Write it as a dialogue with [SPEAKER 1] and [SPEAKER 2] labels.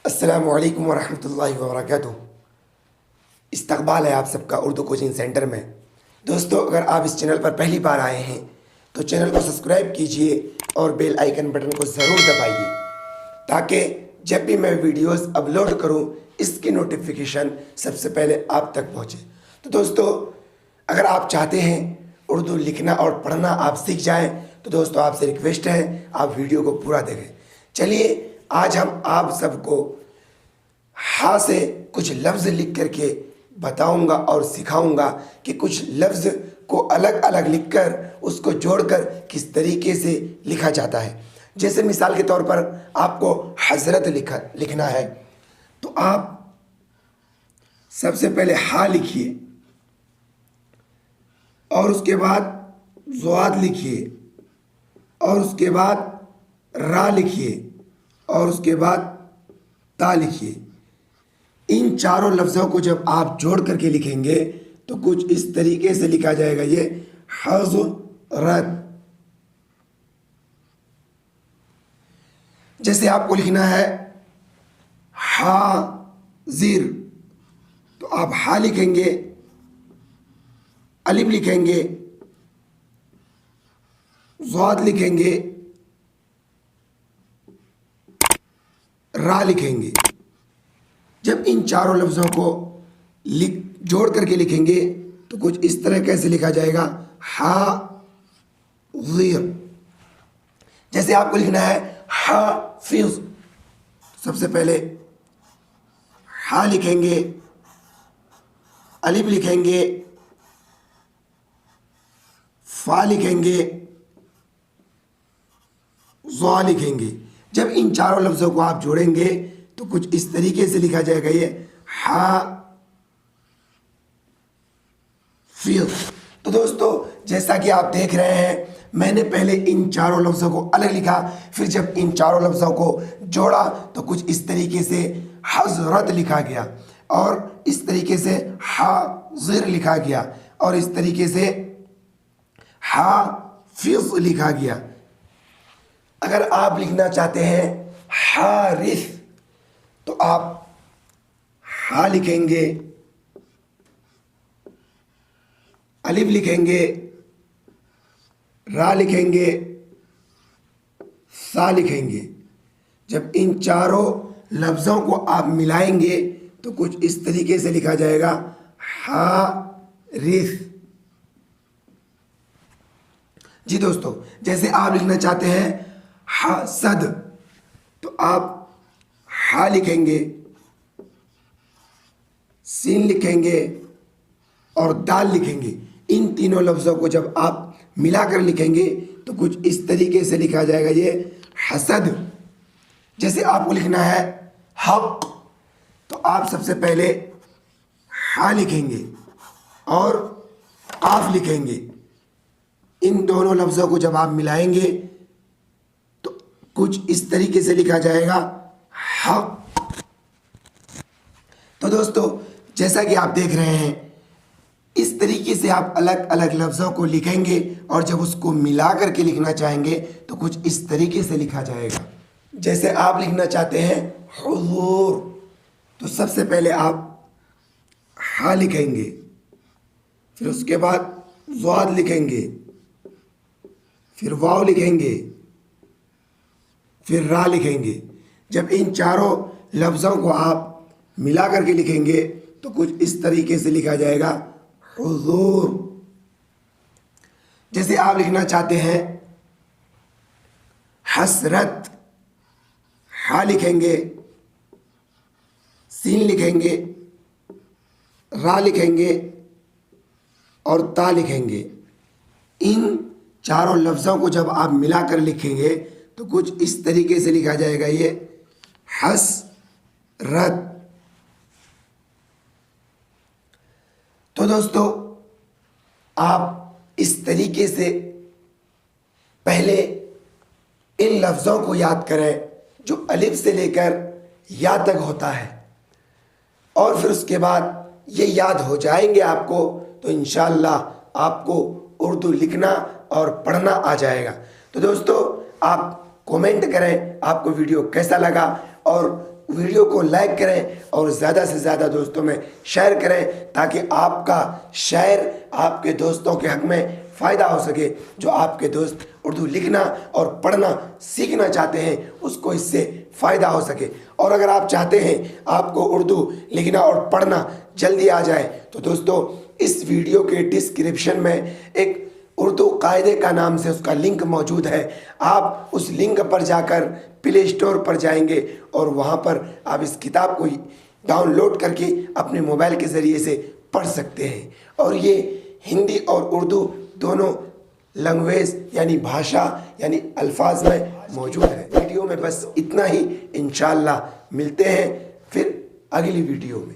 [SPEAKER 1] अस्सलामुअलैकुम वरहमतुल्लाहि वबरकातुहू। इस्तकबाल है आप सबका उर्दू कोचिंग सेंटर में। दोस्तों, अगर आप इस चैनल पर पहली बार आए हैं तो चैनल को सब्सक्राइब कीजिए और बेल आइकन बटन को ज़रूर दबाइए ताकि जब भी मैं वीडियोस अपलोड करूं इसकी नोटिफिकेशन सबसे पहले आप तक पहुंचे। तो दोस्तों, अगर आप चाहते हैं उर्दू लिखना और पढ़ना आप सीख जाएं तो दोस्तों आपसे रिक्वेस्ट है आप वीडियो को पूरा देखें। चलिए, आज हम आप सबको हा से कुछ लफ्ज़ लिख करके बताऊंगा और सिखाऊंगा कि कुछ लफ्ज़ को अलग अलग लिखकर उसको जोड़कर किस तरीके से लिखा जाता है। जैसे मिसाल के तौर पर आपको हज़रत लिखना है तो आप सबसे पहले हा लिखिए और उसके बाद ज़्वाद लिखिए और उसके बाद रा लिखिए और उसके बाद ता लिखिए। इन चारों लफ्ज़ों को जब आप जोड़ करके लिखेंगे तो कुछ इस तरीके से लिखा जाएगा, ये हज़रत। जैसे आपको लिखना है हाजिर तो आप हा लिखेंगे, अलिफ लिखेंगे, ज़ाद लिखेंगे, रा लिखेंगे। जब इन चारों लफ्ज़ों को जोड़ करके लिखेंगे तो कुछ इस तरह कैसे लिखा जाएगा, हाज़िर। जैसे आपको लिखना है हाफिज़, सबसे पहले हा लिखेंगे, अलिफ लिखेंगे, फा लिखेंगे, ज़ा लिखेंगे। जब इन चारों लफ्ज़ों को आप जोड़ेंगे तो कुछ इस तरीके से लिखा जाएगा, ये हाफिज़। तो दोस्तों, जैसा कि आप देख रहे हैं मैंने पहले इन चारों लफ्ज़ों को अलग लिखा, फिर जब इन चारों लफ्ज़ों को जोड़ा तो कुछ इस तरीके से हज़रत लिखा गया और इस तरीके से हाज़िर लिखा गया और इस तरीके से हाफिज़ लिखा गया। अगर आप लिखना चाहते हैं हारिस तो आप हा लिखेंगे, अलिफ लिखेंगे, रा लिखेंगे, सा लिखेंगे। जब इन चारों लफ्ज़ों को आप मिलाएंगे तो कुछ इस तरीके से लिखा जाएगा, हारिस। जी दोस्तों, जैसे आप लिखना चाहते हैं हसद तो आप हा लिखेंगे, सीन लिखेंगे और दाल लिखेंगे। इन तीनों लफ्ज़ों को जब आप मिलाकर लिखेंगे तो कुछ इस तरीके से लिखा जाएगा, ये हसद। जैसे आपको लिखना है हक तो आप सबसे पहले हा लिखेंगे और काफ लिखेंगे। इन दोनों लफ्ज़ों को जब आप मिलाएंगे तो कुछ इस तरीके से लिखा जाएगा, हक। तो दोस्तों, जैसा कि आप देख रहे हैं इस तरीके से आप अलग अलग लफ्ज़ों को लिखेंगे और जब उसको मिला करके लिखना चाहेंगे तो कुछ इस तरीके से लिखा जाएगा। जैसे आप लिखना चाहते हैं हुज़ूर तो सबसे पहले आप हा लिखेंगे, फिर उसके बाद ज़ाद लिखेंगे, फिर वाव लिखेंगे, फिर रा लिखेंगे। जब इन चारों लफ्ज़ों को आप मिला करके लिखेंगे तो कुछ इस तरीके से लिखा जाएगा, हुज़ूर। जैसे आप लिखना चाहते हैं हसरत, हा लिखेंगे, सीन लिखेंगे, रा लिखेंगे और ता लिखेंगे। इन चारों लफ्ज़ों को जब आप मिलाकर लिखेंगे तो कुछ इस तरीके से लिखा जाएगा, ये हसरत। तो दोस्तों, आप इस तरीके से पहले इन लफ्ज़ों को याद करें जो अलिफ से लेकर या तक होता है और फिर उसके बाद ये याद हो जाएंगे आपको तो इंशाअल्लाह आपको उर्दू लिखना और पढ़ना आ जाएगा। तो दोस्तों, आप कमेंट करें आपको वीडियो कैसा लगा और वीडियो को लाइक करें और ज़्यादा से ज़्यादा दोस्तों में शेयर करें, ताकि आपका शेयर आपके दोस्तों के हक में फ़ायदा हो सके। जो आपके दोस्त उर्दू लिखना और पढ़ना सीखना चाहते हैं उसको इससे फ़ायदा हो सके। और अगर आप चाहते हैं आपको उर्दू लिखना और पढ़ना जल्दी आ जाए, तो दोस्तों इस वीडियो के डिस्क्रिप्शन में एक उर्दू कायदे का नाम से उसका लिंक मौजूद है। आप उस लिंक पर जाकर प्ले स्टोर पर जाएंगे और वहाँ पर आप इस किताब को डाउनलोड करके अपने मोबाइल के ज़रिए से पढ़ सकते हैं। और ये हिंदी और उर्दू दोनों लैंग्वेज यानी भाषा यानी अल्फाज में मौजूद है। वीडियो में बस इतना ही। इंशाअल्लाह मिलते हैं फिर अगली वीडियो में।